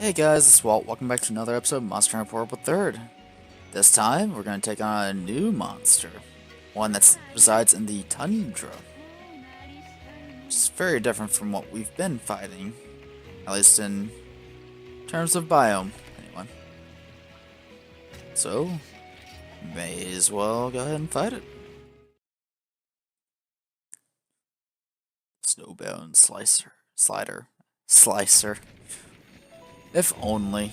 Hey guys, it's Walt. Welcome back to another episode of Monster Hunter Portable 3rd. This time, we're going to take on a new monster. One that resides in the tundra. Which is very different from what we've been fighting. At least in terms of biome, anyway. So, may as well go ahead and fight it. Snowbound Slicer. If only.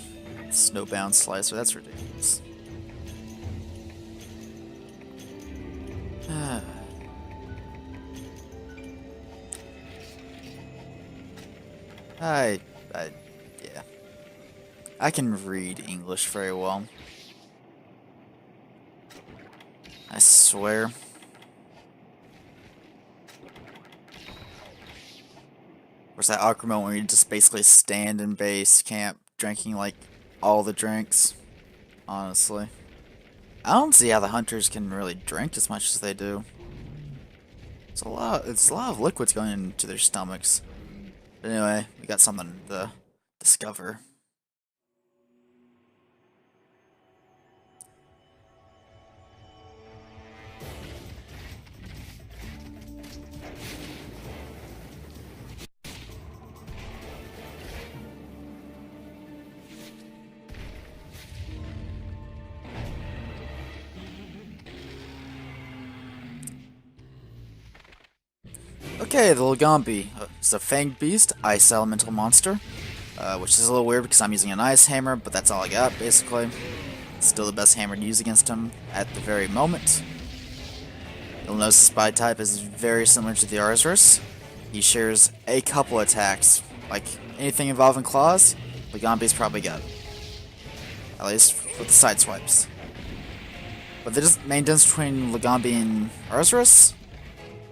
Snowbound Slicer, that's ridiculous. I, yeah. I can read English very well. I swear. Of course, that awkward moment where you just basically stand in base camp drinking like all the drinks. Honestly. I don't see how the hunters can really drink as much as they do. It's a lot of liquids going into their stomachs. But anyway, we got something to discover. Okay, the Lagambi. It's a fanged beast, ice elemental monster. Which is a little weird because I'm using an ice hammer, but that's all I got, basically. Still the best hammer to use against him at the very moment. You'll notice the spy type is very similar to the Arzuros. He shares a couple attacks. Like, anything involving claws, Lagambi's probably got it. At least with the side swipes. But the main difference between Lagambi and Arzuros,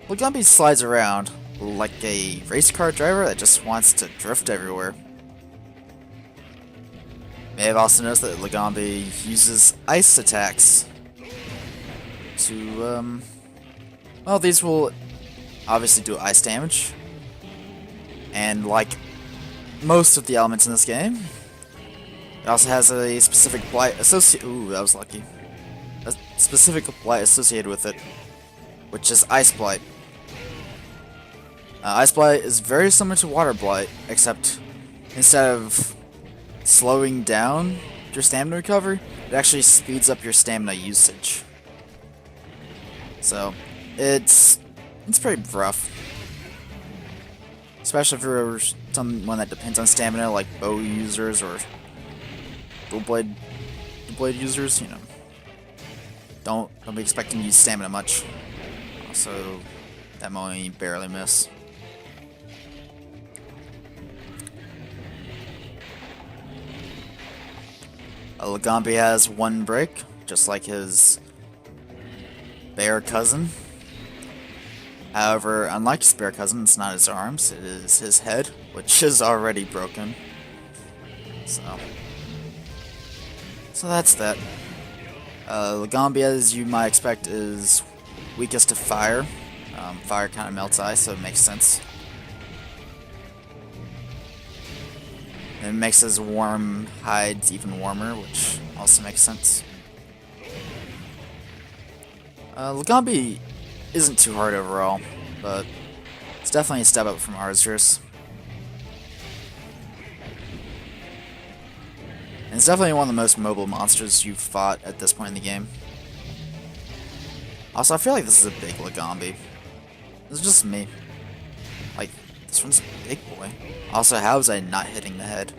Lagambi slides around like a race car driver that just wants to drift everywhere. May have also noticed that Lagambi uses ice attacks to, well, these will obviously do ice damage. And like most of the elements in this game, it also has a specific blight associated. Ooh, that was lucky. A specific blight associated with it, which is Ice Blight. Ice Blight is very similar to Water Blight, except instead of slowing down your stamina recovery, it actually speeds up your stamina usage. So, it's pretty rough. Especially if you're someone that depends on stamina, like bow users or dual blade users, you know. Don't be expecting to use stamina much. Also, that might only barely miss. Lagambi has one break, just like his bear cousin. However, unlike his bear cousin, it's not his arms, it is his head, which is already broken. So that's that. Lagambi, as you might expect, is weakest to fire. Fire kind of melts ice, so it makes sense. It makes his warm hides even warmer, which also makes sense. Lagambi isn't too hard overall, but it's definitely a step up from Arzuros. And it's definitely one of the most mobile monsters you've fought at this point in the game. Also, I feel like this is a big Lagambi. This is just me. Like, this one's a big boy. Also, how was I not hitting the head?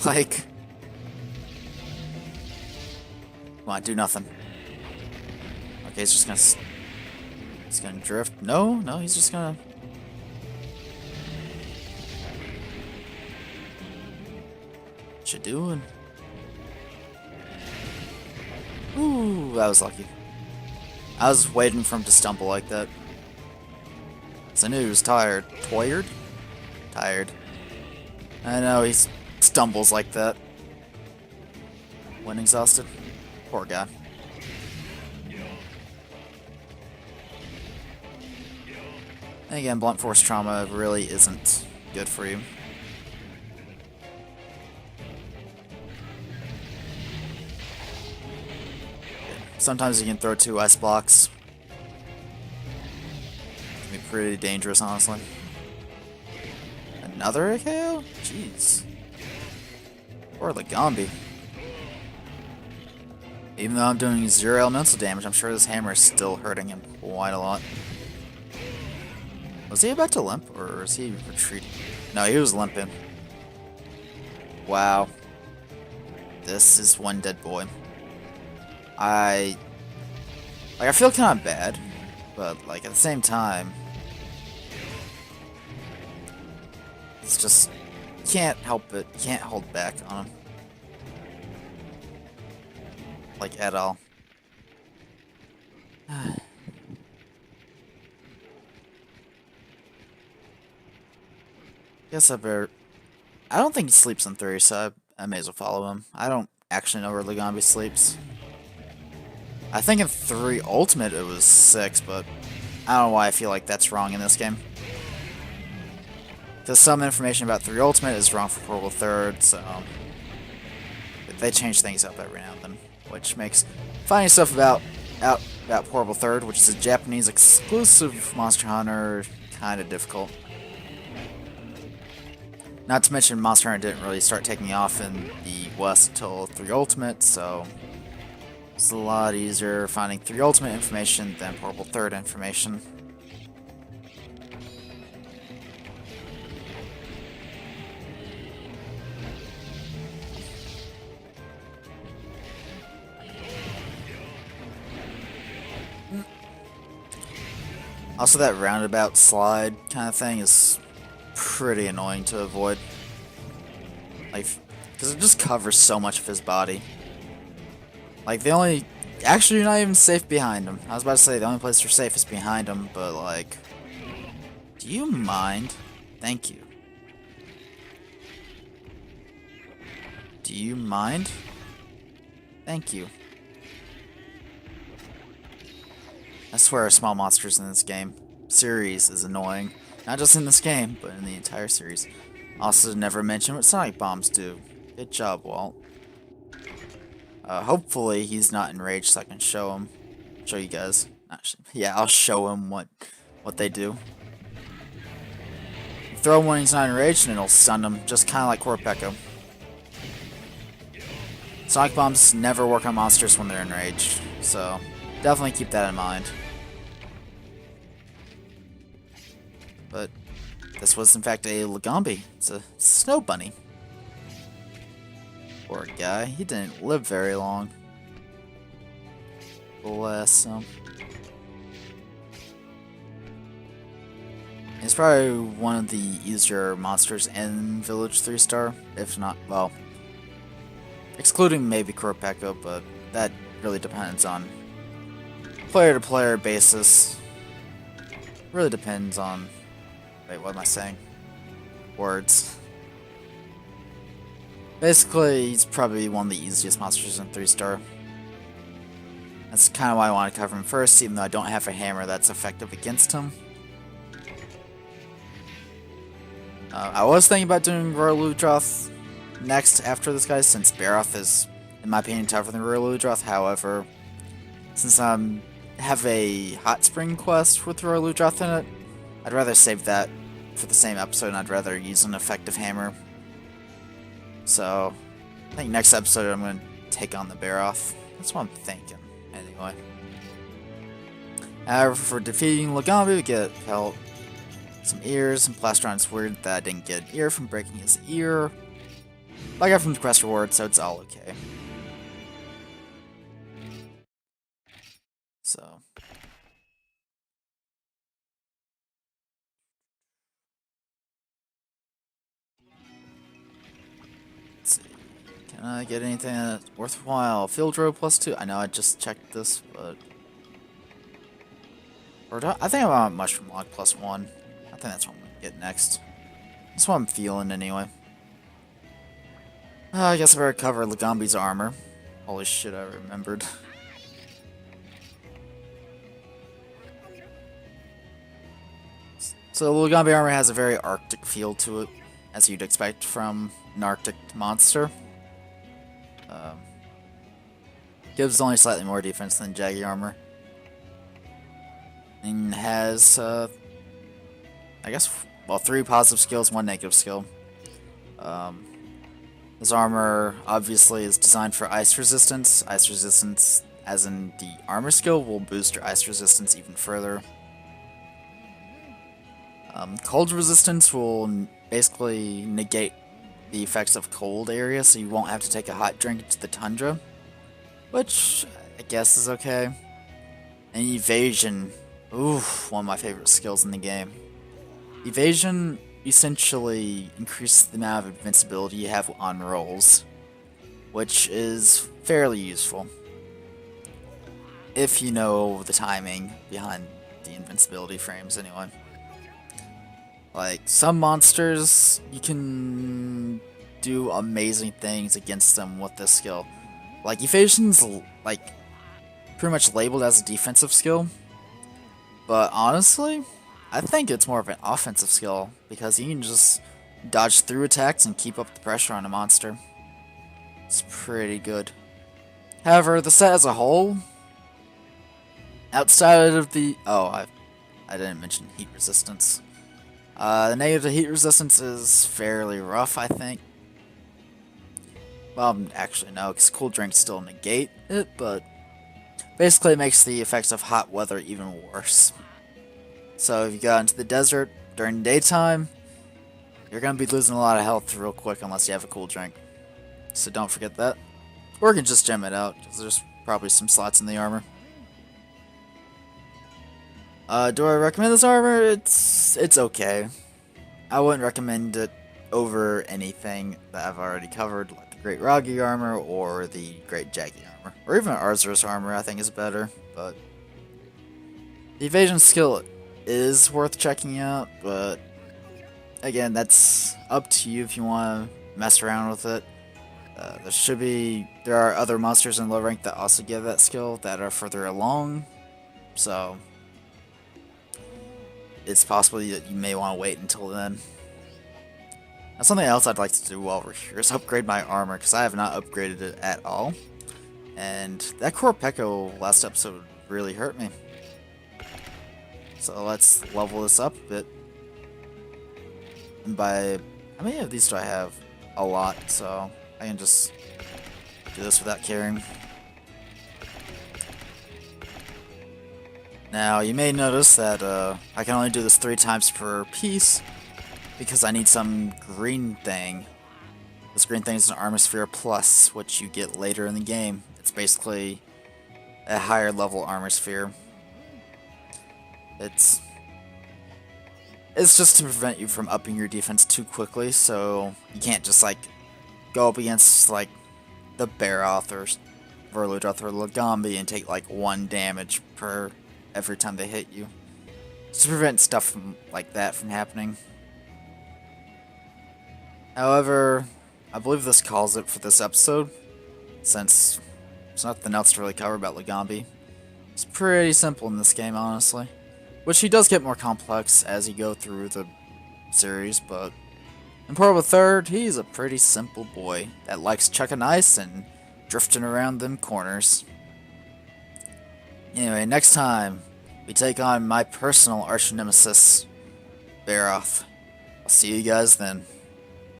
Like... Come on, do nothing. Okay, he's just gonna... He's gonna drift. No, he's just gonna... What you doing? Ooh, that was lucky. I was waiting for him to stumble like that. I knew he was tired. Tired. I know, he stumbles like that. When exhausted. Poor guy. And again, blunt force trauma really isn't good for you. Sometimes you can throw 2 ice blocks. It can be pretty dangerous, honestly. Another KO? Jeez. Or Legambi. Even though I'm doing 0 elemental damage, I'm sure this hammer is still hurting him quite a lot. Was he about to limp, or is he retreating? No, he was limping. Wow. This is one dead boy. I feel kind of bad, but like at the same time, it's just can't help it. Can't hold back on him, like at all. Guess I better. I don't think he sleeps on 3, so I may as well follow him. I don't actually know where Legambi sleeps. I think in 3 Ultimate it was 6, but I don't know why I feel like that's wrong in this game. Because some information about 3 Ultimate is wrong for Portable Third, so they change things up every now and then, which makes finding stuff about Portable Third, which is a Japanese exclusive Monster Hunter, kind of difficult. Not to mention Monster Hunter didn't really start taking off in the West until 3 Ultimate, so it's a lot easier finding 3 Ultimate information than Portable Third information. Also, that roundabout slide kind of thing is pretty annoying to avoid. Like, because it just covers so much of his body. Like, actually, you're not even safe behind him. I was about to say the only place you're safe is behind him, but like, do you mind? Thank you. Do you mind? Thank you. I swear, small monsters in this series is annoying. Not just in this game, but in the entire series. Also, never mention what Sonic Bombs do. Good job, Walt. Hopefully he's not enraged so I can show you guys. Actually, yeah, I'll show him what they do. Throw him when he's not enraged and it'll stun him, just kind of like Korpeko. Sonic Bombs never work on monsters when they're enraged, so definitely keep that in mind. But this was in fact a Legambi. It's a snow bunny. Poor guy, he didn't live very long. Bless him. He's probably one of the easier monsters in Village 3-star, if not, well, excluding maybe Korpeko, but that really depends on player-to-player basis. Really depends on... Wait, what am I saying? Words. Basically, he's probably one of the easiest monsters in 3-star. That's kind of why I want to cover him first, even though I don't have a hammer that's effective against him. I was thinking about doing Royal Ludroth next after this guy, since Barroth is, in my opinion, tougher than Royal Ludroth. However, since I have a Hot Spring quest with Royal Ludroth in it, I'd rather save that for the same episode, and I'd rather use an effective hammer. So, I think next episode I'm going to take on the Barroth. That's what I'm thinking, anyway. However, for defeating Legambi, we get Pelt, some ears, and Plastron. It's weird that I didn't get an ear from breaking his ear. But I got from the quest reward, so it's all okay. So. Let's see. Can I get anything that's worthwhile? Field Row +2. I know I just checked this, but... I think I want Mushroom Log +1. I think that's what I'm going to get next. That's what I'm feeling, anyway. I guess I better cover Legambi's armor. Holy shit, I remembered. So Legambi armor has a very Arctic feel to it, as you'd expect from an Arctic monster. Gives only slightly more defense than Jaggy Armor. And has, I guess, well, 3 positive skills, 1 negative skill. His armor obviously is designed for ice resistance. Ice resistance, as in the armor skill, will boost your ice resistance even further. Cold resistance will basically negate the effects of cold areas, so you won't have to take a hot drink into the tundra, which I guess is okay. And evasion, oof, one of my favorite skills in the game. Evasion essentially increases the amount of invincibility you have on rolls, which is fairly useful if you know the timing behind the invincibility frames anyway. Like, some monsters, you can do amazing things against them with this skill. Like, evasion's, like, pretty much labeled as a defensive skill, but honestly, I think it's more of an offensive skill, because you can just dodge through attacks and keep up the pressure on a monster. It's pretty good. However, the set as a whole, outside of the... oh, I didn't mention heat resistance. The negative heat resistance is fairly rough, I think. Well, actually no, because cool drinks still negate it, but basically it makes the effects of hot weather even worse. So if you go into the desert during the daytime, you're going to be losing a lot of health real quick unless you have a cool drink. So don't forget that. Or you can just gem it out, because there's probably some slots in the armor. Do I recommend this armor? It's okay. I wouldn't recommend it over anything that I've already covered, like the Great Ragi armor or the Great Jaggy armor. Or even Arzuros armor I think is better, but the evasion skill is worth checking out, but again, that's up to you if you want to mess around with it. There are other monsters in low rank that also give that skill that are further along, so it's possible that you may want to wait until then. Now, something else I'd like to do while we're here is upgrade my armor, because I have not upgraded it at all. And that Korpeko last episode really hurt me. So let's level this up a bit. And by... how many of these do I have? A lot, so I can just do this without caring. Now, you may notice that I can only do this 3 times per piece, because I need some green thing. This green thing is an Armor Sphere Plus, which you get later in the game. It's basically a higher level Armor Sphere. It's just to prevent you from upping your defense too quickly, so you can't just, like, go up against, like, the Barroth or Verludroth or Lagombi and take, like, 1 damage per every time they hit you. Just to prevent stuff like that from happening. However, I believe this calls it for this episode, since there's nothing else to really cover about Lagombi. It's pretty simple in this game, honestly. Which he does get more complex as you go through the series, but in Portable Third, he's a pretty simple boy that likes chucking ice and drifting around them corners. Anyway, next time, we take on my personal arch nemesis, Barroth. I'll see you guys then.